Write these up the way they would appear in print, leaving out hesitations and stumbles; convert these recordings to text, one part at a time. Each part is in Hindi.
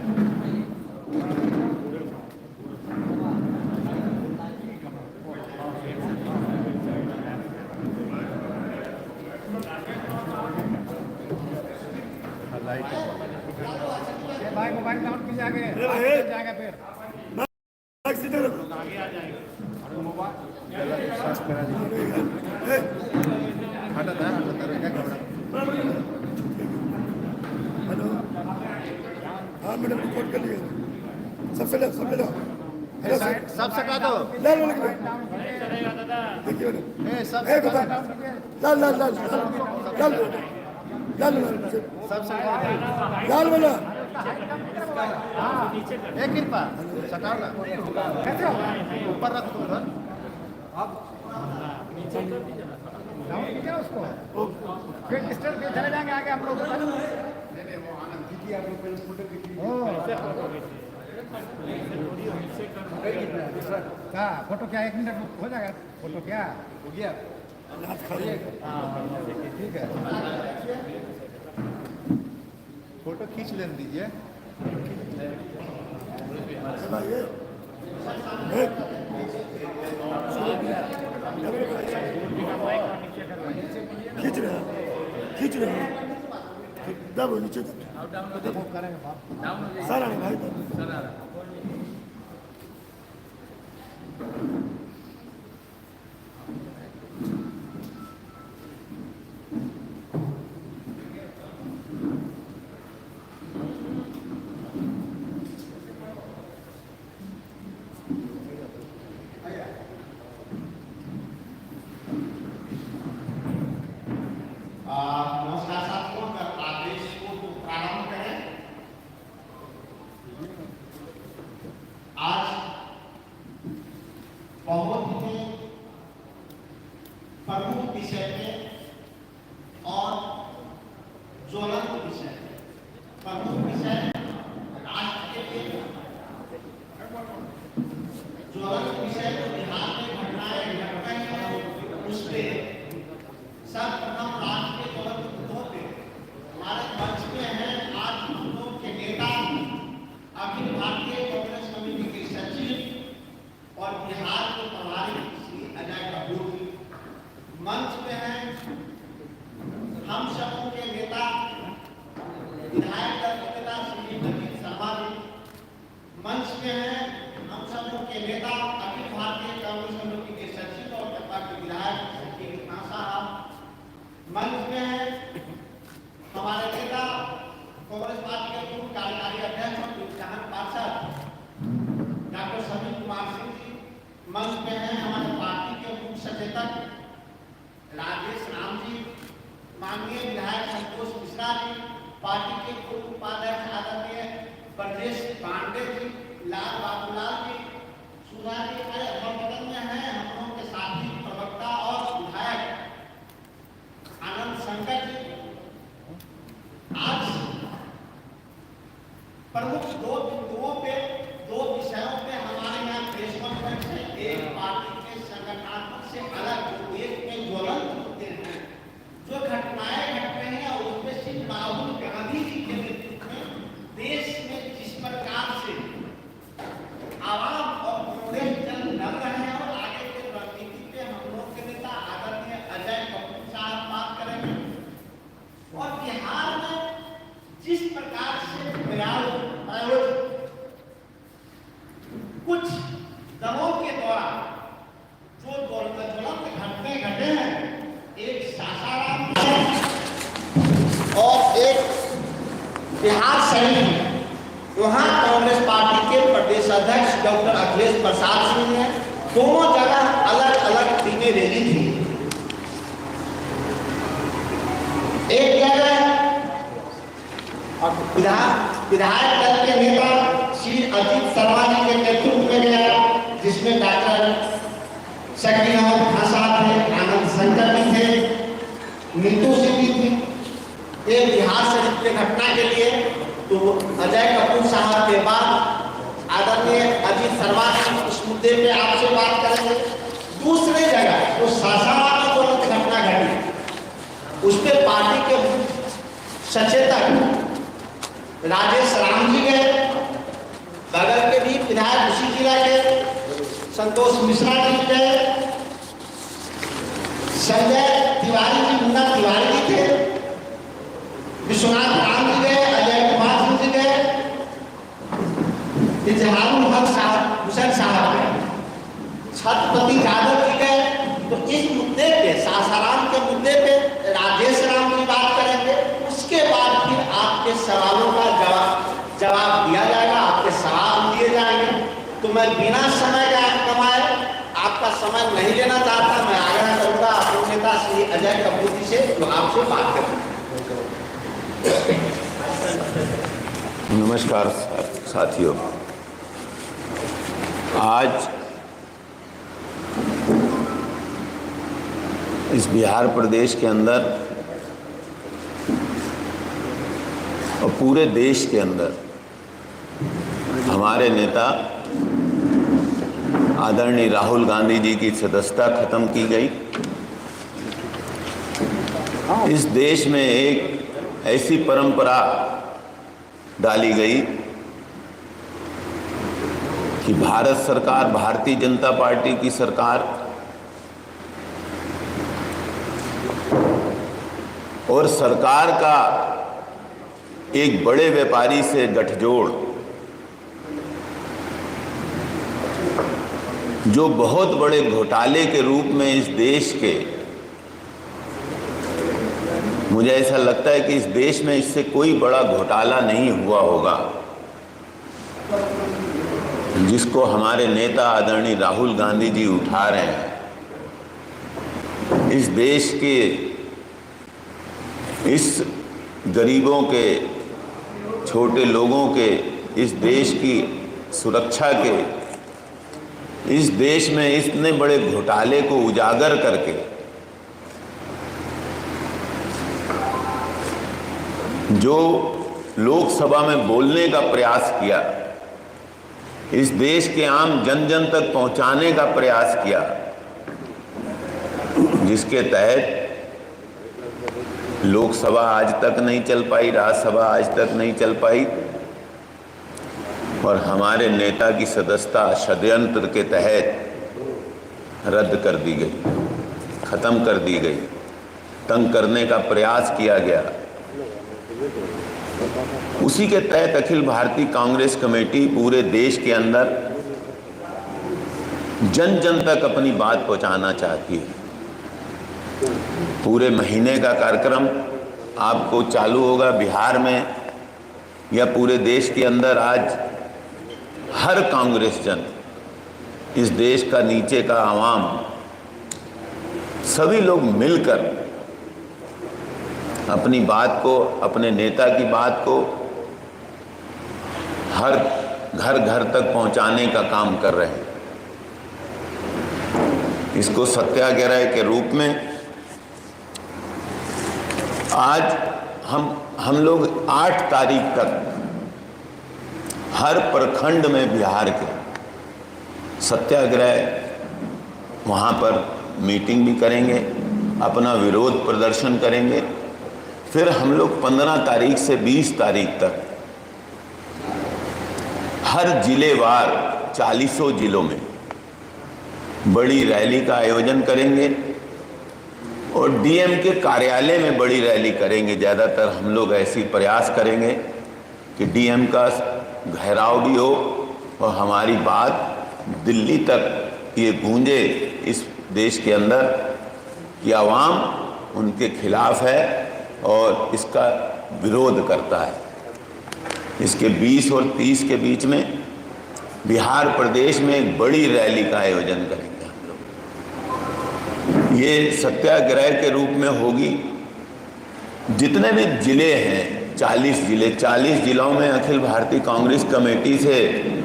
भाई मोबाइल डाउन कीजिए आगे जाएगा फिर आगे आ जाएगा हेलो हाँ मैडम रिकॉर्ड कर लिया सबसे लो सब लो हेलो सब सका दो लाल वाले देखिए मैडम लाल लाल लाल लाल लाल सब सका लाल वाला एक कृपा सटाओ ना ऊपर रख दो उधर डाउन कीजिए उसको फिर स्टेट पे चले जाएंगे आगे हम लोग हाँ फोटो क्या 1 मिनट में हो जाएगा फोटो क्या हो गया ठीक है फोटो खींच लेने दीजिए खींच रहे हैं दब नीचे सारा नहीं भाई नमस्कार साथियों, आदेश को प्रारंभ करें। आज बहुत ही प्रमुख विषय पे और ज्वलंत विषय प्रमुख विषय राष्ट्र के लिए ज्वलंत विषय जो बिहार में घटनाएं घट रही हैं उस पर सर्वप्रथम राष्ट्र के ज्वलंत मुद्दों पे हमारे मंच में है आज हम लोग के नेता अखिल भारतीय कांग्रेस कमेटी के सचिव और बिहार के प्रभारी श्री अजय कपूर जी मंच में है हम सबों के नेता विधायक दल के नेता श्री नवीन शर्मा जी मंच में है हम सबों के नेता अखिल भारतीय कांग्रेस कमेटी के सचिव और सपा के विधायक श्री कृष्णा साहब मंच में है हमारे नेता कांग्रेस पार्टी के पूर्व कार्यकारी अध्यक्ष और विधान पार्षद डॉक्टर समीर कुमार सिंह जी मंच में है हमारे पार्टी के मुख्य सचेतक राजेश राम जी माननीय विधायक संतोष मिश्रा जी पार्टी के पूर्व उपाध्यक्ष आदरणीय ब्रजेश पांडे जी लाल बाबूलाल जी सुधा जी बदल में है हम लोगों के साथी प्रवक्ता और विधायक आनंद शंकर जी आज प्रमुख दो बिंदुओं पे दो विषयों पे हमारे यहाँ प्रेस कॉन्फ्रेंस है एक पार्टी के संगठनात्मक से अलग जो देश में ज्वलंत मुद्दे हैं जो घटनाएं घट रही हैं उसमें सिर्फ राहुल गांधी जी के नेतृत्व में देश में जिस प्रकार से आवाम और कांग्रेस जन लड़ रहे हैं और आगे के रणनीति पे हम लोग के नेता आदरणीय अजय कपूर साहब बात करेंगे और बिहार में जिस प्रकार से कुछ दलों के द्वारा जो ज्वलंत घटने घटे हैं एक सासाराम और एक बिहार शरीफ वहां कांग्रेस पार्टी के प्रदेश अध्यक्ष डॉक्टर अखिलेश प्रसाद सिंह ने दोनों जगह अलग अलग टीमें भेजी थी। एक जगह विधायक दल के नेता श्री अजीत शर्मा जी के नेतृत्व में गया जिसमें डॉक्टर शकील अहमद खान साहब थे आनंद शंकर जी थे नीतू सिंह जी थी ये बिहार शरीफ की घटना के लिए तो अजय कपूर साहब के बाद आदरणीय अजीत शर्मा जी उस मुद्दे पे आपसे बात करेंगे। दूसरे जगह जो सासाराम में जो घटना घटी उस पर पार्टी के सचेतक राजेश राम जी गए वाराणसी जिला के संतोष मिश्रा जी थे, संजय तिवारी जी, मुन्ना तिवारी जी थे, विश्वनाथ राम जी गए, अजय कुमार सिंह जी गए, इजहारुल हक साहब, हुसैन साहब गए, छत्रपति यादव जी गए। तो इस मुद्दे पे, सासाराम के मुद्दे पे राजेश राम जी बात करेंगे। उसके बाद फिर आपके सवालों का जवाब दिया जाएगा, आपके सवाल दिए जाएंगे। तो मैं बिना समय कमाए, आपका समय नहीं लेना चाहता, मैं आग्रह करूंगा अपने नेता श्री अजय कपूर जी से, जो आपसे बात करें। नमस्कार साथियों, आज इस बिहार प्रदेश के अंदर और पूरे देश के अंदर हमारे नेता आदरणीय राहुल गांधी जी की सदस्यता खत्म की गई। इस देश में एक ऐसी परंपरा डाली गई कि भारत सरकार, भारतीय जनता पार्टी की सरकार और सरकार का एक बड़े व्यापारी से गठजोड़, जो बहुत बड़े घोटाले के रूप में इस देश के, मुझे ऐसा लगता है कि इस देश में इससे कोई बड़ा घोटाला नहीं हुआ होगा, जिसको हमारे नेता आदरणीय राहुल गांधी जी उठा रहे हैं। इस देश के, इस गरीबों के, छोटे लोगों के, इस देश की सुरक्षा के, इस देश में इतने बड़े घोटाले को उजागर करके जो लोकसभा में बोलने का प्रयास किया, इस देश के आम जन जन तक पहुंचाने का प्रयास किया, जिसके तहत लोकसभा आज तक नहीं चल पाई, राज्यसभा आज तक नहीं चल पाई, और हमारे नेता की सदस्यता षड्यंत्र के तहत रद्द कर दी गई, खत्म कर दी गई, तंग करने का प्रयास किया गया। उसी के तहत अखिल भारतीय कांग्रेस कमेटी पूरे देश के अंदर जन जन तक अपनी बात पहुंचाना चाहती है। पूरे महीने का कार्यक्रम आपको चालू होगा बिहार में या पूरे देश के अंदर। आज हर कांग्रेस जन, इस देश का नीचे का आवाम, सभी लोग मिलकर अपनी बात को, अपने नेता की बात को हर घर घर तक पहुंचाने का काम कर रहे हैं। इसको सत्याग्रह के रूप में आज हम लोग 8 तारीख तक हर प्रखंड में बिहार के सत्याग्रह, वहाँ पर मीटिंग भी करेंगे, अपना विरोध प्रदर्शन करेंगे। फिर हम लोग 15 तारीख से 20 तारीख तक हर जिलेवार 40 जिलों में बड़ी रैली का आयोजन करेंगे और डीएम के कार्यालय में बड़ी रैली करेंगे। ज़्यादातर हम लोग ऐसी प्रयास करेंगे कि डीएम का घेराव भी हो और हमारी बात दिल्ली तक ये गूंजे इस देश के अंदर कि आवाम उनके खिलाफ है और इसका विरोध करता है। इसके 20 और 30 के बीच में बिहार प्रदेश में एक बड़ी रैली का आयोजन करेंगे हम लोग। ये सत्याग्रह के रूप में होगी। जितने भी जिले हैं, 40 जिले, 40 जिलों में अखिल भारतीय कांग्रेस कमेटी से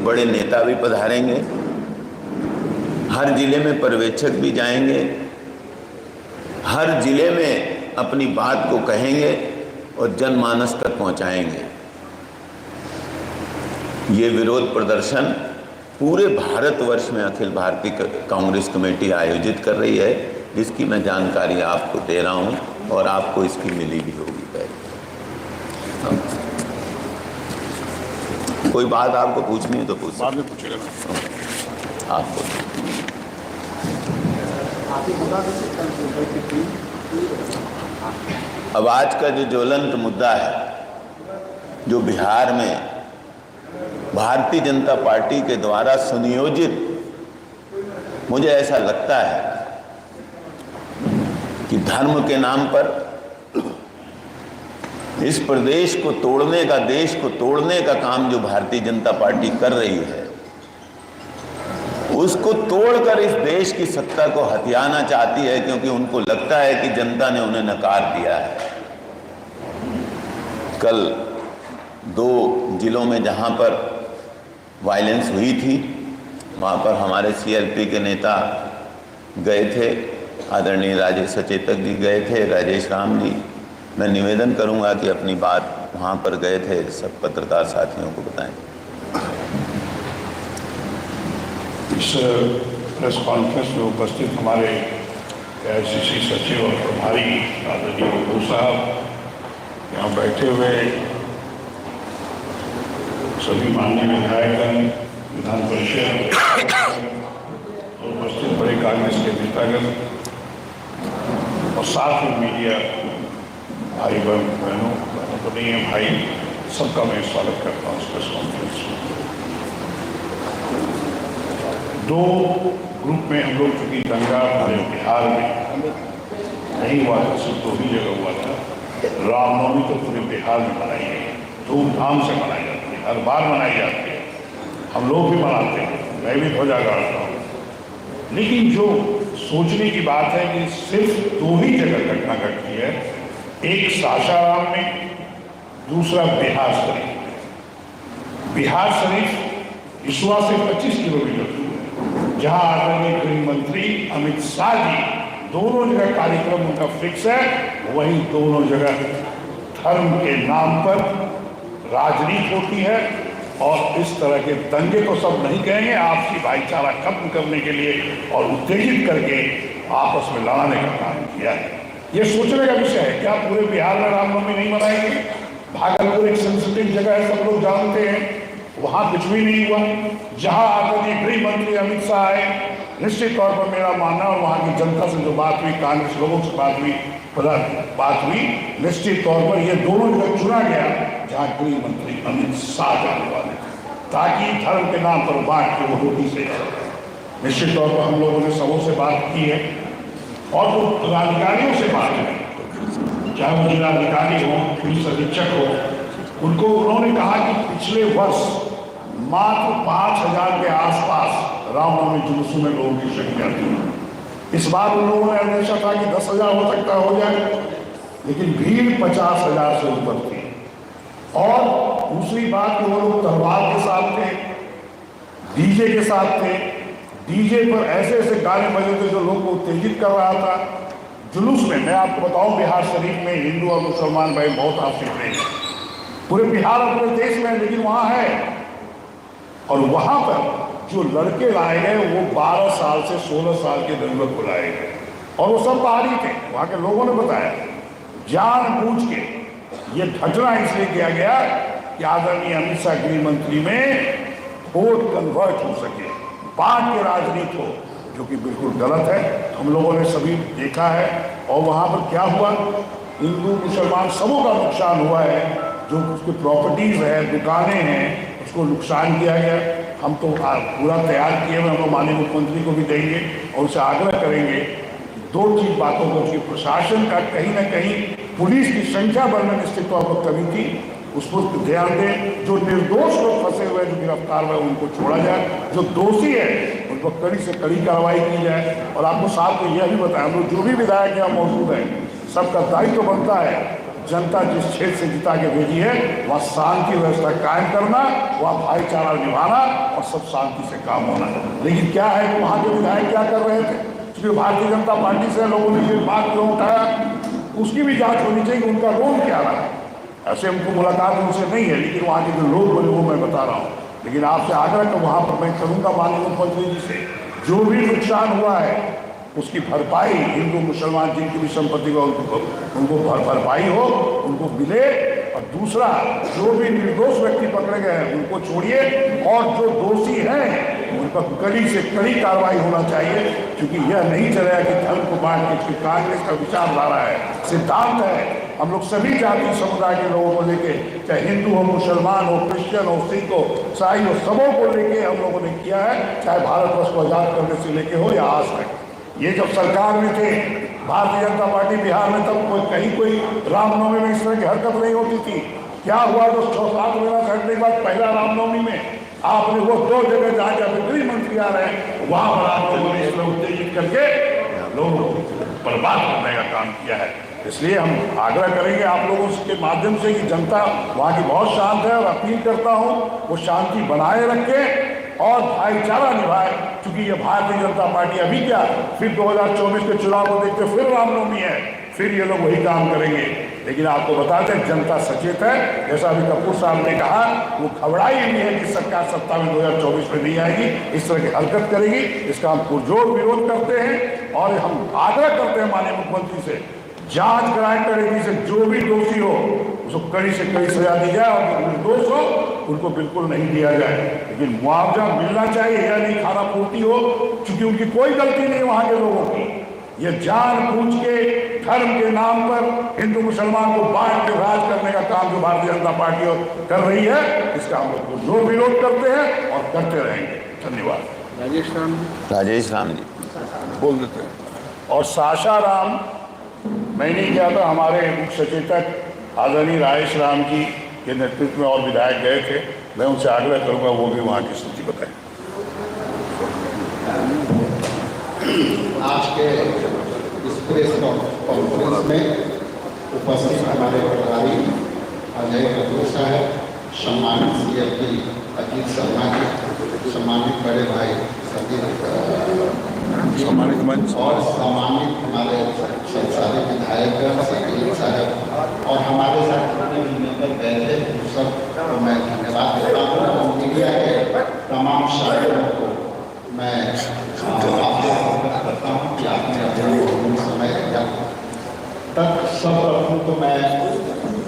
बड़े नेता भी पधारेंगे। हर जिले में पर्यवेक्षक भी जाएंगे, हर जिले में अपनी बात को कहेंगे और जनमानस तक पहुंचाएंगे। ये विरोध प्रदर्शन पूरे भारतवर्ष में अखिल भारतीय कांग्रेस कमेटी आयोजित कर रही है, जिसकी मैं जानकारी आपको दे रहा हूं और आपको इसकी मिली भी होगी पहले। कोई बात आपको पूछनी है तो पूछ बाद में पूछेगा ना। आपको। अब आज का जो ज्वलंत मुद्दा है, जो बिहार में भारतीय जनता पार्टी के द्वारा सुनियोजित, मुझे ऐसा लगता है कि धर्म के नाम पर इस प्रदेश को तोड़ने का, देश को तोड़ने का काम जो भारतीय जनता पार्टी कर रही है, उसको तोड़कर इस देश की सत्ता को हथियाना चाहती है, क्योंकि उनको लगता है कि जनता ने उन्हें नकार दिया है। कल 2 जिलों में जहां पर वायलेंस हुई थी, वहां पर हमारे सीएलपी के नेता गए थे, आदरणीय राजेश सचेतक जी गए थे, राजेश राम जी। मैं निवेदन करूंगा कि अपनी बात वहां पर गए थे सब पत्रकार साथियों को बताएं। इस प्रेस कॉन्फ्रेंस में उपस्थित हमारे एआईसीसी सचिव और प्रभारी आदरणीय गुरु साहब, यहाँ बैठे हुए सभी माननीय विधायकगण, विधान परिषद और उपस्थित बड़े कांग्रेस के नेतागण और साथ में मीडिया भाई बहनों तो नहीं है भाई, सबका मैं स्वागत करता हूँ इस प्रेस कॉन्फ्रेंस में। 2 ग्रुप में हम लोग, चूंकि दंगा हमारे बिहार में नहीं हुआ था, सिर्फ 2 ही जगह हुआ था। रामनवमी तो पूरे बिहार में मनाई गई, धूमधाम से मनाई जाती है, हर बार मनाई जाती है, हम लोग भी मनाते हैं, मैं भी ध्वजा गाड़ता हूँ। लेकिन जो सोचने की बात है कि सिर्फ 2 ही जगह घटना घटती है, एक सासाराम में, दूसरा बिहार शरीफ। बिहार शरीफ इसवा से 25 किलोमीटर दूर है, जहां आदरणीय गृह मंत्री अमित शाह जी दोनों जगह कार्यक्रम उनका फिक्स है, वहीं दोनों जगह धर्म के नाम पर राजनीति होती है। और इस तरह के दंगे को सब नहीं कहेंगे, आपसी भाईचारा खत्म करने के लिए और उत्तेजित करके आपस में लड़ाने का काम किया है। ये सोचने का विषय है, क्या पूरे बिहार में रामनवमी नहीं मनाएंगे? भागलपुर एक सेंसिटिव जगह है, सब लोग जानते हैं, वहां कुछ भी नहीं हुआ। जहां आदरणीय गृह मंत्री अमित शाह आए, निश्चित तौर पर मेरा मानना, और वहां की जनता से जो बात हुई, कांग्रेस लोगों से बात हुई, निश्चित तौर पर ये दोनों जगह चुना गया जहां गृह मंत्री अमित शाह जाने वाले थे, ताकि धर्म के नाम पर बांट के वो रोटी से। निश्चित तौर पर हम लोगों ने सबों से बात की है और वो पदाधिकारियों से बात है, चाहे वो जिलाधिकारी हो, पुलिस अधीक्षक हो, उनको उन्होंने कहा कि पिछले वर्ष मात्र 5000 के आसपास रामनवमी जुलूस में लोगों की संख्या थी। इस बार उन लोगों ने अंदेशा था कि 10,000 हो सकता हो जाए, लेकिन भीड़ 50,000 से ऊपर थी। और दूसरी बात कि वो लोग तलवार के साथ थे, डीजे के साथ थे, डीजे पर ऐसे ऐसे गाने बजे थे जो लोग को उत्तेजित कर रहा था। जुलूस में मैं आपको बताऊं, बिहार शरीफ में हिंदू और मुसलमान भाई बहुत आपसी प्रेम है, पूरे बिहार और पूरे देश में, लेकिन वहां है। और वहां पर जो लड़के लाए गए वो 12 साल से 16 साल के दंगल को लाए गए, और वो सब बाहरी थे। वहां के लोगों ने बताया जानबूझ के ये घटना इसलिए किया गया कि आदरणीय अमित शाह गृह मंत्री में वोट कन्वर्ट हो सके, बांट के राजनीति हो, जो कि बिल्कुल गलत है। हम लोगों ने सभी देखा है। और वहां पर क्या हुआ, हिंदू मुसलमान सबों का नुकसान हुआ है, जो उसकी प्रॉपर्टीज है, दुकानें हैं, उसको नुकसान किया गया। हम तो पूरा तैयार किए हुए, हम माननीय मुख्यमंत्री को भी देंगे और उसे आग्रह करेंगे 2 चीज बातों को, कि प्रशासन का कहीं ना कहीं पुलिस की संख्या बढ़ने निश्चित तौर पर कमी थी, उस पर ध्यान दें। जो निर्दोष लोग फंसे हुए, जो गिरफ्तार हुए, उनको छोड़ा जाए, जो दोषी है उन पर कड़ी से कड़ी कार्रवाई की जाए। और आपको साथ में यह भी बताएं, हम लोग जो भी विधायक यहाँ मौजूद हैं, सबका दायित्व तो बनता है, जनता जिस क्षेत्र से जिता के भेजी है वहाँ शांति व्यवस्था कायम करना, वहाँ भाईचारा निभाना और सब शांति से काम होना। लेकिन क्या है कि वहाँ के विधायक क्या कर रहे थे, क्योंकि भारतीय जनता पार्टी से लोगों ने ये बात क्यों उठाया, उसकी भी जांच होनी चाहिए कि उनका रोल क्या रहा है। ऐसे हमको मुलाकात उनसे नहीं है, लेकिन वहाँ के जो लोग बने वो मैं बता रहा हूँ। लेकिन आपसे आग्रह तो वहाँ पर मैं करूँगा माननीय मुख्यमंत्री जी से, जो भी नुकसान हुआ है उसकी भरपाई, हिंदू मुसलमान जिनकी भी संपत्ति को उनको भरपाई हो, उनको मिले। और दूसरा, जो भी निर्दोष व्यक्ति पकड़े गए हैं उनको छोड़िए, और जो दोषी हैं उन पर कड़ी से कड़ी कार्रवाई होना चाहिए, क्योंकि यह नहीं चलेगा कि धर्म को बांट के कांग्रेस का विचारधारा है, सिद्धांत है। हम लोग सभी जाति समुदाय के लोगों को लेके, चाहे हिंदू हो, मुसलमान हो, क्रिश्चियन हो, सिख हो, ईसाई हो, सबों को लेके हम लोगों ने किया है, चाहे भारतवर्ष को आजाद करने से लेके हो या आज तक। ये जब सरकार में थे भारतीय जनता पार्टी बिहार में, तब कहीं कोई रामनवमी में इस तरह की हरकत नहीं होती थी। क्या हुआ तो 6-7 महीना घटने के बाद पहला रामनवमी में आपने वो 2 जगह जहाँ जहाँ गृह मंत्री आ रहे हैं वहां पर आप लोगों ने इसमें उत्तेजित करके लोगों को बर्बाद करने का काम किया है। इसलिए हम आग्रह करेंगे आप लोगों के माध्यम से कि जनता वहाँ की बहुत शांत है, और अपील करता हूँ वो शांति बनाए रखें और भाईचारा निभाए, क्योंकि ये भारतीय जनता पार्टी अभी क्या, फिर 2024 के चुनाव को देखते फिर रामनवमी है, फिर ये लोग वही काम करेंगे। लेकिन आपको बता दें जनता सचेत है, जैसा अभी कपूर साहब ने कहा, वो घबराई नहीं है कि सरकार सत्ता में 2024 में नहीं आएगी, इस तरह की हरकत करेगी। इसका हम पुरजोर विरोध करते हैं और हम आग्रह करते हैं माननीय मुख्यमंत्री से, जांच कराए करेगी से जो भी दोषी हो उसको कड़ी से कड़ी सजा दी जाए, और जो निर्दोष हो उनको बिल्कुल नहीं दिया जाए। लेकिन मुआवजा मिलना चाहिए, या नहीं खाना पूर्ति हो, क्योंकि उनकी कोई गलती नहीं वहां के लोगों की। ये जानबूझ के धर्म के नाम पर हिंदू मुसलमान को बांट के राज करने का काम जो भारतीय जनता पार्टी कर रही है, इसका हम लोग जोर विरोध करते हैं और करते रहेंगे। धन्यवाद। राजेश राम जी बोल देते हैं। और सासाराम मैं नहीं किया था, हमारे मुख्य सचेतक आदरणीय राजेश राम जी के नेतृत्व में और विधायक गए थे। मैं उनसे आग्रह करूंगा वो भी वहाँ की स्थिति बताएं। आज के इस प्रेस कॉन्फ्रेंस में उपस्थित हमारे प्रभारी अजय कपूर साहब, सम्मानित CFD अजीत शर्मा जी, सम्मानित बड़े भाई सम्मानित मंच और सम्मानित हमारे संसाधित विधायक संजीव साहब और हमारे साथ जितने भी मेंबर गए थे सब को मैं धन्यवाद देता हूँ। और मीडिया के तमाम शायरों को मैं अवगत करता हूँ कि आपने अपने समय दिया। तब सर्वप्रथम तो मैं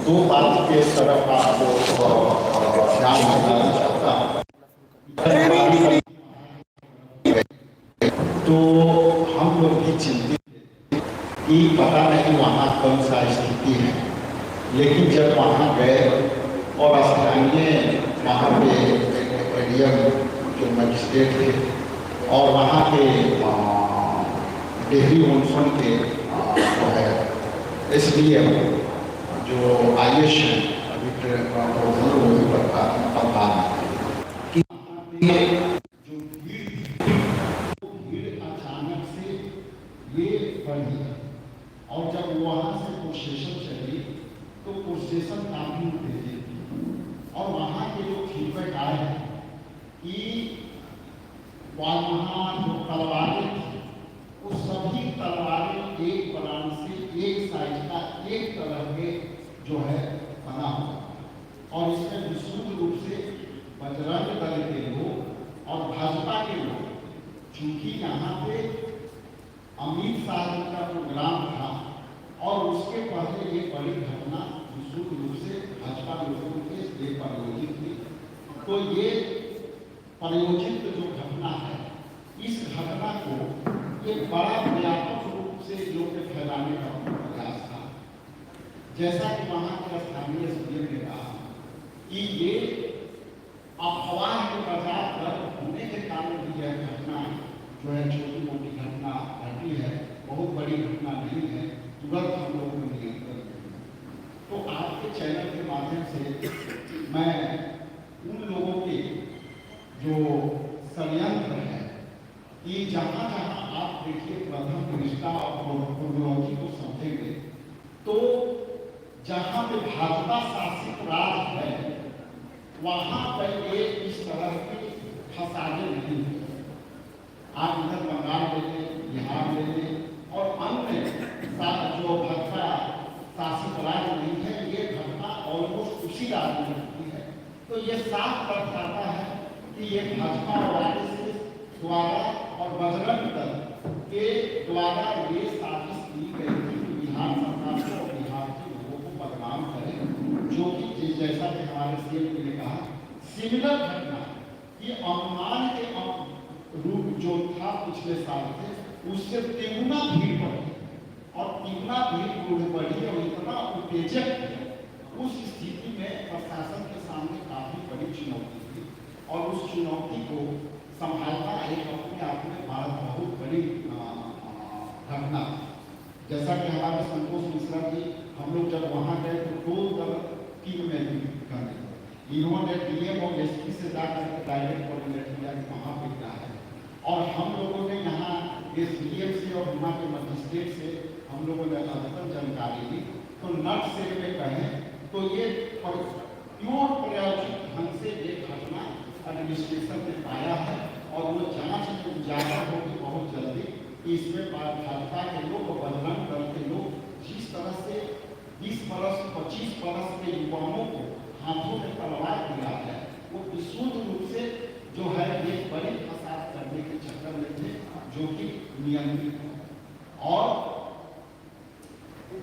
2 बात के तरफ आपको ध्यान दिलाना चाहता हूँ। तो हम लोग भी चिंतित थे कि पता नहीं वहाँ कौन सा स्थिति है, लेकिन जब वहाँ गए और स्थानीय वहाँ पे एडीएम जो मजिस्ट्रेट थे और वहाँ के डेहरी मॉनसून के जो है SDM जो आयुष अभी ये बढ़ी और जब वहाँ से प्रोसेशन चली तो प्रोसेशन काफी तेजी और वहाँ के जो फीडबैक आए हैं कि वहाँ जो तलवारें थी वो सभी तलवारें एक ब्रांड से एक साइज का एक तरह के जो है बना हुआ और इसमें विशुद्ध रूप से बजरंग दल के लोग और भाजपा के लोग, चूंकि यहाँ पे अमित शाह का प्रोग्राम था और उसके पहले एक बड़ी घटना विशुद्ध रूप से भाजपा लोगों के लिए प्रायोजित थी। तो ये प्रायोजित जो घटना है, इस घटना को एक बड़ा व्यापक रूप से लोग फैलाने का प्रयास था। जैसा कि वहाँ के स्थानीय SDM ने कहा कि ये अफवाह के बजाय पर होने के कारण भी यह घटना जो है छोटी मोटी घटना घटी है, बहुत बड़ी घटना नहीं है, तुरंत हम लोगों को नियंत्रण करें। तो आपके चैनल के माध्यम से मैं उन लोगों के जो षड्यंत्र है कि जहाँ जहाँ आप देखिए प्रथम निष्ठा और प्रोडोलॉजी को समझेंगे तो जहाँ पे भाजपा शासित राज है वहाँ पर ये इस तरह की फसादे नहीं है। आप इधर बंगाल ले लें, बिहार ले लें और अन्य जो भाजपा शासित राज्य नहीं है, ये घटना ऑलमोस्ट उसी राज्य में होती है। तो ये साफ तर्क आता है कि ये भाजपा और RSS द्वारा और बजरंग दल के द्वारा ये साजिश की गई थी कि बिहार सरकार को और बिहार के लोगों को बदनाम करें, जो कि जैसा कि हमारे सीएम ने कहा, सिमिलर घटना ये अनुमान के रूप जो था पिछले साल से उससे तिगुना भीड़ बढ़ी और तिगुना भीड़ बढ़ी और इतना उत्तेजक है। उस स्थिति में प्रशासन के सामने काफी बड़ी चुनौती थी और उस चुनौती को संभालना एक अपने आप में बहुत बड़ी घटना। जैसा कि हमारे संतोष मिश्रा जी, हम लोग जब वहाँ गए तो 2 टीम में करने, इन्होंने डीएम और एसपी से जाकर डायरेक्ट कोऑर्डिनेट किया कि वहाँ पे क्या है, और हम लोगों ने यहाँ एसडीएम से और वहाँ के मजिस्ट्रेट से हम लोगों ने अद्यतन जानकारी ली। तो नट से में कहें तो ये प्योर प्रायोजित ढंग से एक घटना एडमिनिस्ट्रेशन ने पाया है और वो जांच में उजागर होगी बहुत जल्दी। इसमें भाजपा के लोग, बजरंग दल के लोग जिस तरह से 20 बरस 25 बरस के युवाओं को हाथों में तलवार दिया है, वो विशुद्ध रूप से जो है एक बड़ी फसाद करने के चक्कर में थे, जो कि नियंत्रित और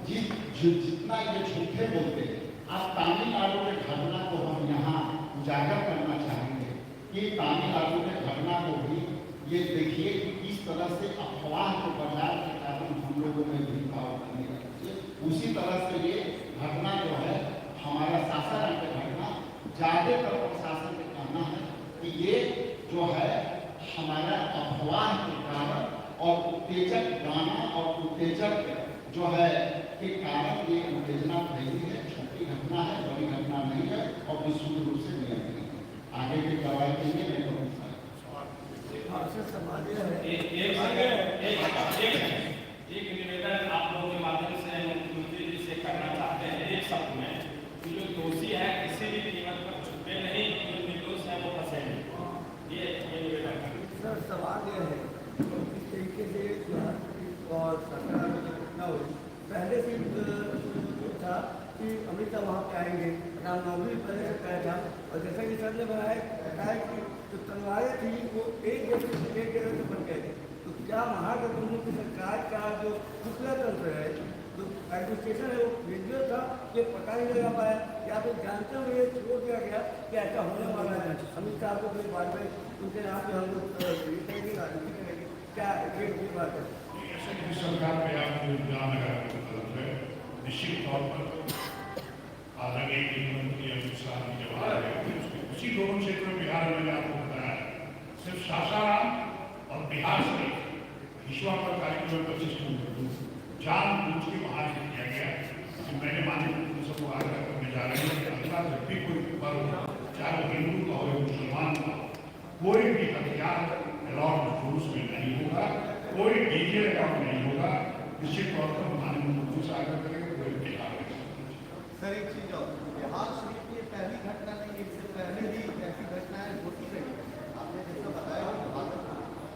जितना ये झूठे बोलते हैं। आज तमिलनाडु के घटना को हम यहाँ उजागर करना चाहेंगे कि तमिलनाडु के घटना को भी ये देखिए कि किस तरह से अफवाह के प्रचार के कारण हम लोगों में भेदभाव करने लगे। उसी तरह से ये घटना जो है हमारा सासाराम का घटना, ज्यादातर प्रशासन का कहना है कि ये जो है हमारा अफवाह के कारण और उत्तेजक गाना और उत्तेजक जो है के कारण ये उत्तेजना फैली है। छोटी घटना है, बड़ी घटना नहीं है और विशुद्ध रूप से नियंत्रित है। आगे की कार्रवाई के लिए मैं एक निवेदन आप लोगों के माध्यम से मुख्यमंत्री जी से करना चाहते हैं एक शब्द में कि जो दोषी है किसी भी कीमत पर छुपे नहीं, जो निर्दोष है वो फंसे नहीं। ये निवेदन सर सवाल ये है किस तरीके से और सरकार में जो घटना हुई पहले से था कि अमित शाह वहाँ पे आएंगे, रामनवमी पहले से तय था और जैसा कि सर ने बताया कि जो तलवारें थी वो एक जगह से बन गए थे। तो क्या महागठबंधन की सरकार का जो दूसरा तंत्र है, जो एडमिनिस्ट्रेशन है, वो विजुअल था, ये पता नहीं लगा पाया या तो जानते हुए छोड़ दिया गया कि ऐसा होने वाला है। अमित शाह को कोई बात में उनके नाम पे हम लोग राजनीति करेंगे, क्या ये बात है? सरकार में आपको ध्यान है, निश्चित तौर पर आदरणीय गृहमंत्री अमित शाह जी जब आ रहे थे उसी दोनों क्षेत्रों बिहार में आपको बताया सिर्फ सासाराम और बिहार से विश्वा का कार्यक्रम 25 जानबूझ के वहाँ से किया गया कि मैंने माननीय सबको आग्रह करने जा रहे हैं कि अगला जब भी कोई पर्व चाहे वो हिंदू का हो मुसलमान का, कोई भी हथियार अलाउड जुलूस में नहीं होगा, कोई डीजे अलाउड नहीं होगा। निश्चित तौर पर माननीय मुख्यमंत्री से आग्रह करेंगे कोई बिहार में। सर एक चीज और, बिहार शरीफ की पहली घटना नहीं, इससे पहले भी ऐसी घटनाएं होती रही है। आपने जैसा बताया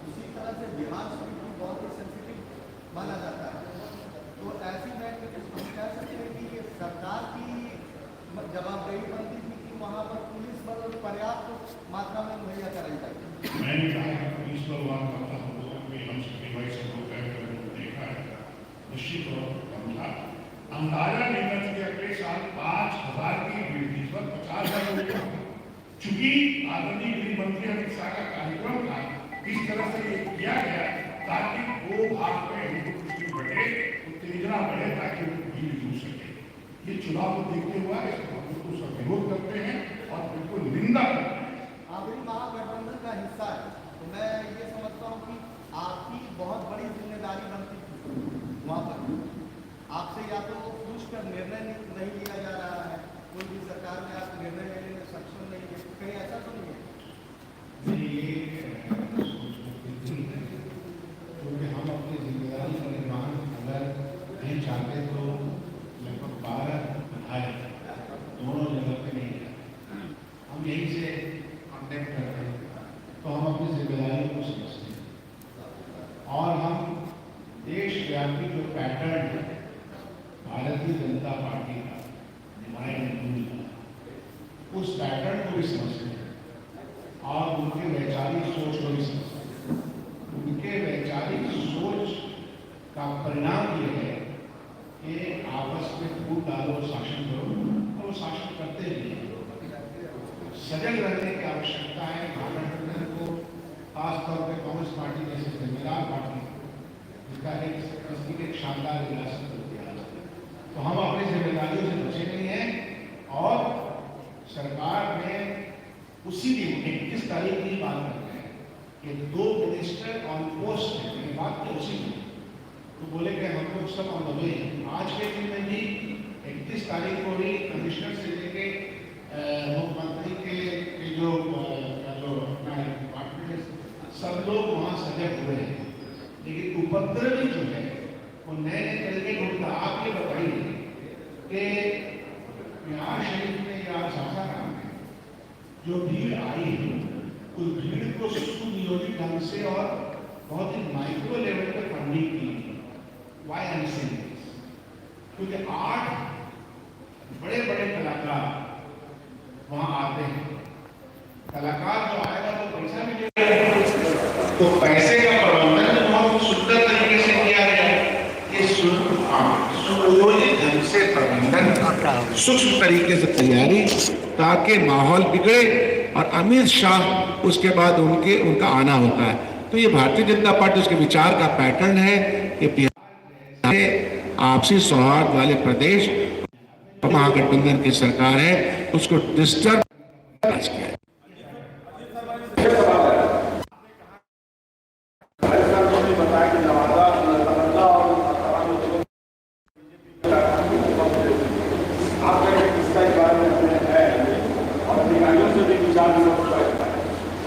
उसी तरह से बिहार शरीफ भी बहुत ही सेंसिटिव माना जाता है। तो ऐसी में हम कह सकते हैं कि ये सरकार की जवाबदेही बनती थी कि वहाँ पर पुलिस बल पर्याप्त मात्रा में मुहैया कराई जाए। मैंने कहा कि पुलिस बल वहाँ करता हम सभी भाई सब लोग देखा है, निश्चित तौर पर कम था। अंदाजा नहीं कर सके अगले साल 5000 की वृद्धि पर 50,000 लोग, चूंकि आदरणीय गृह मंत्री अमित शाह का कार्यक्रम था, इस तरह से ये किया गया ताकि 2 भाग में हिंदू मुस्लिम बढ़े, उत्तेजना बढ़े ताकि भीड़ जुड़ सके। ये चुनाव को देखते हुआ बिल्कुल सब विरोध करते हैं और बिल्कुल निंदा करते हैं। आखिरी महागठबंधन का हिस्सा है तो मैं ये समझता हूँ कि आपकी बहुत बड़ी जिम्मेदारी बनती थी वहाँ पर। आपसे या तो पूछ कर निर्णय नहीं लिया जा रहा है, कोई भी सरकार में आप निर्णय लेने में सक्षम नहीं है, कहीं ऐसा तो नहीं है? क्योंकि हम अपनी जिम्मेदारी का निर्वहन अगर नहीं चाहते तो लगभग 12 विधायक दोनों जगह पे नहीं है, हम यहीं से कॉन्टेक्ट करते हैं तो हम अपनी जिम्मेदारियों को समझते हैं और हम देशव्यापी जो पैटर्न है भारतीय जनता पार्टी का उस पैटर्न को भी समझते हैं और उनके वैचारिक सोच को भी समझते हैं। उनके वैचारिक सोच का परिणाम ये है कि आपस में फूट डालो, शासन करो तो शासन करते भी हैं, सजग रहने की आवश्यकता है। महागठबंधन को खासतौर पर कांग्रेस पार्टी जैसे जिम्मेदार पार्टी जिसका एक शानदार विरासत होती है, तो हम अपनी जिम्मेदारियों से बचे नहीं हैं और सरकार में उसी दिन 21 तारीख की बात करते हैं कि 2 मिनिस्टर ऑन पोस्ट है, ये बात तो उसी दिन तो बोले कि हम लोग सब ऑन द वे। आज के दिन में भी 31 तारीख को भी कमिश्नर से लेके मुख्यमंत्री के जो अपना डिपार्टमेंट है सब लोग वहाँ सजग हुए हैं, लेकिन उपद्रवी जो है वो नए नए तरीके के उनका। आप ये बताइए कि बिहार शरीफ में या सासाराम में जो भीड़ आई है उस भीड़ को सुनियोजित ढंग से और बहुत ही माइक्रो लेवल पर फंडिंग की। Why am saying this? क्योंकि 8 बड़े बड़े कलाकार वहां आते हैं। कलाकार जो आएगा वो पैसा भी देगा, तो पैसे का प्रबंधन बहुत सुंदर तरीके से किया गया। ये सुनियोजित ढंग से प्रबंधन, सूक्ष्म तरीके से तैयारी, ताकि माहौल बिगड़े और अमित शाह उसके बाद उनका आना होता है। तो ये भारतीय जनता पार्टी उसके विचार का पैटर्न है कि बिहार में आपसी सौहार्द वाले प्रदेश महागठबंधन की सरकार है, उसको डिस्टर्ब किया है।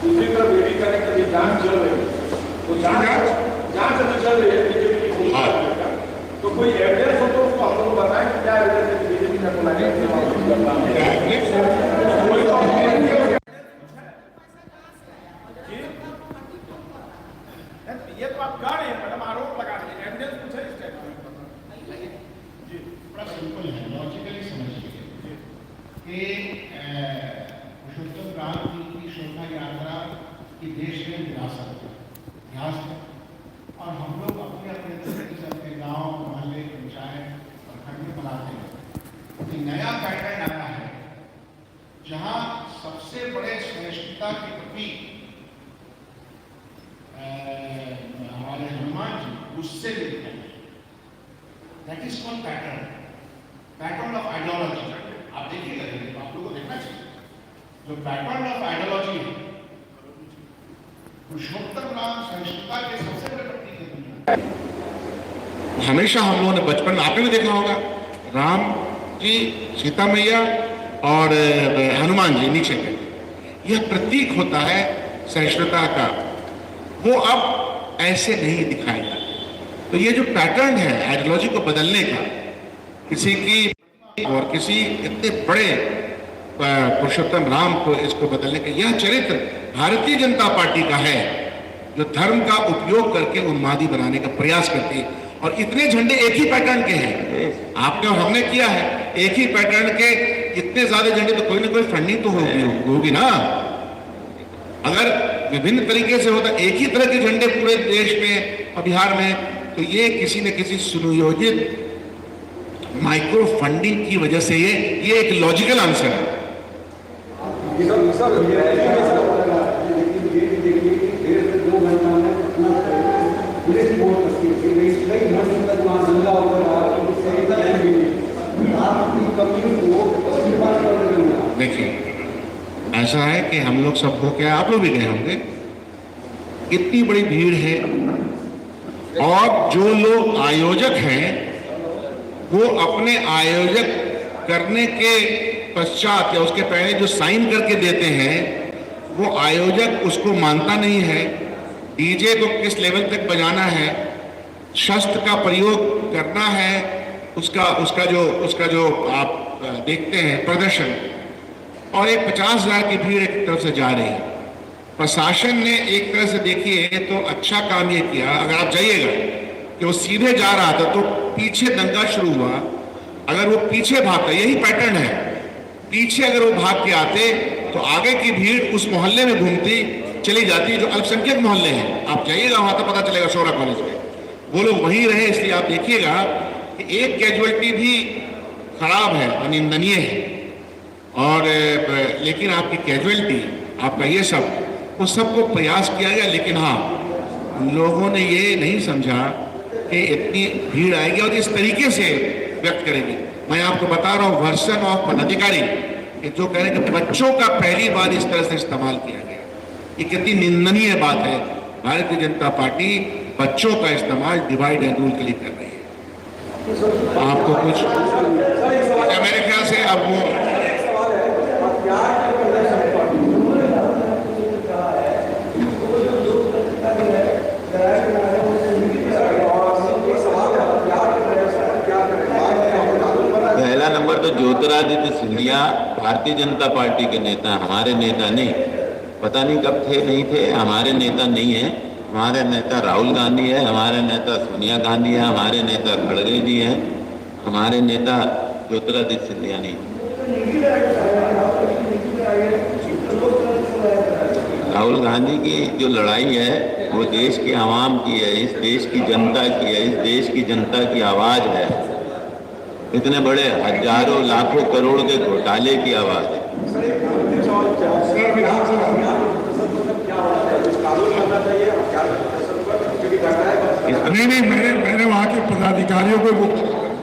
दूसरी तरफ ये भी करें कि जांच चल रही है, तो जांच अभी चल रही है, तो कोई एविडेंस हो तो उसको हम लोग बताएं कि क्या एविडेंस है बीजेपी का बोला गया। ये तो आप गा रहे हैं मैडम, आरोप लगा रहे हैं, एविडेंस पूछे इस टाइप का जी। बड़ा सिंपल है, लॉजिकली समझिए कि पुरुषोत्तम राम जी की शोभा यात्रा की देश में विरासत है, इतिहास है, और हम लोग अपने अपने तरीके से अपने गांव, मोहल्ले, पंचायत और खंड में मनाते हैं। एक नया पैटर्न आया है जहां सबसे बड़े श्रेष्ठता के प्रतीक हमारे हनुमान जी गुस्से में दिखाई गए। That is called pattern, pattern of ideology. आप देखिएगा, आप लोगों को देखना चाहिए जो पैटर्न ऑफ आइडियोलॉजी है। पुरुषोत्तम राम सहिष्णुता के सबसे बड़े प्रतीक है। हमेशा हम लोगों ने बचपन में आपने भी देखा होगा, राम जी, सीता मैया और हनुमान जी नीचे के, यह प्रतीक होता है सहिष्णुता का। वो अब ऐसे नहीं दिखाएगा। तो ये जो पैटर्न है आइडियोलॉजी को बदलने का, किसी की और किसी इतने बड़े पुरुषोत्तम राम को इसको बदलने का, यह चरित्र भारतीय जनता पार्टी का है जो धर्म का उपयोग करके उन्मादी बनाने का प्रयास करती है। और इतने झंडे एक ही पैटर्न के हैं, आपने और हमने किया है, एक ही पैटर्न के इतने ज्यादा झंडे, तो कोई ना कोई फंडिंग तो होगी ना। अगर विभिन्न तरीके से होता एक ही तरह के झंडे पूरे देश में और बिहार में, तो ये किसी न किसी सुनियोजित माइक्रो फंडिंग की वजह से ये एक लॉजिकल आंसर है। देखिए, ऐसा है कि हम लोग सब हो गया, आप लोग भी गए होंगे, इतनी बड़ी भीड़ है और जो लोग आयोजक हैं वो अपने आयोजक करने के पश्चात या उसके पहले जो साइन करके देते हैं वो आयोजक उसको मानता नहीं है। डीजे को किस लेवल तक बजाना है, शस्त्र का प्रयोग करना है, उसका जो आप देखते हैं प्रदर्शन, और एक 50,000 की भीड़ एक तरफ से जा रही है। प्रशासन ने एक तरह से देखिए तो अच्छा काम ये किया, अगर आप जाइएगा कि वो सीधे जा रहा था तो पीछे दंगा शुरू हुआ, अगर वो पीछे भागता, यही पैटर्न है, पीछे अगर वो भाग के आते तो आगे की भीड़ उस मोहल्ले में घूमती चली जाती जो अल्पसंख्यक मोहल्ले हैं। आप जाइएगा वहां तो पता चलेगा, शोरा कॉलेज में वो लोग वहीं रहे। इसलिए आप देखिएगा कि एक कैजुअलिटी भी खराब है, निंदनीय है, और लेकिन आपकी कैजुअलिटी, आपका ये सब, उस सबको प्रयास किया गया, लेकिन हाँ लोगों ने ये नहीं समझा कि इतनी भीड़ आएगी और इस तरीके से व्यक्त करेंगे। मैं आपको बता रहा हूँ वर्सन ऑफ पदाधिकारी कि जो कह रहे हैं कि बच्चों का पहली बार इस तरह से इस्तेमाल किया गया, ये कितनी निंदनीय बात है। भारतीय जनता पार्टी बच्चों का इस्तेमाल डिवाइड एंड रूल के लिए कर रही है। आपको कुछ मेरे ख्याल से अब वो पहला नंबर तो ज्योतिरादित्य सिंधिया भारतीय जनता पार्टी के नेता, हमारे नेता नहीं। पता नहीं कब थे, नहीं थे, हमारे नेता नहीं है। हमारे नेता राहुल गांधी है, हमारे नेता सोनिया गांधी है, हमारे नेता खड़गे जी हैं, हमारे नेता ज्योतिरादित्य सिंधिया नहीं। राहुल गांधी की जो लड़ाई है वो देश के आवाम की है, इस देश की जनता की है, इस देश की जनता की आवाज है। इतने बड़े हजारों लाखों करोड़ के घोटाले की आवाज है। नहीं, मैंने वहाँ के पदाधिकारियों को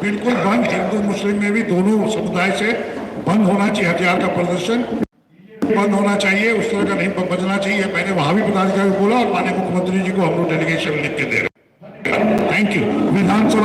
बिल्कुल बंद, हिंदू मुस्लिम में भी दोनों समुदाय से बंद होना चाहिए, हथियार का प्रदर्शन बंद होना चाहिए, उस तरह का नहीं बचना चाहिए। मैंने वहाँ भी पदाधिकारी को बोला और माननीय मुख्यमंत्री जी को हम लोग डेलीगेशन लिख के दे रहे हैं। Thank you. विधानसभा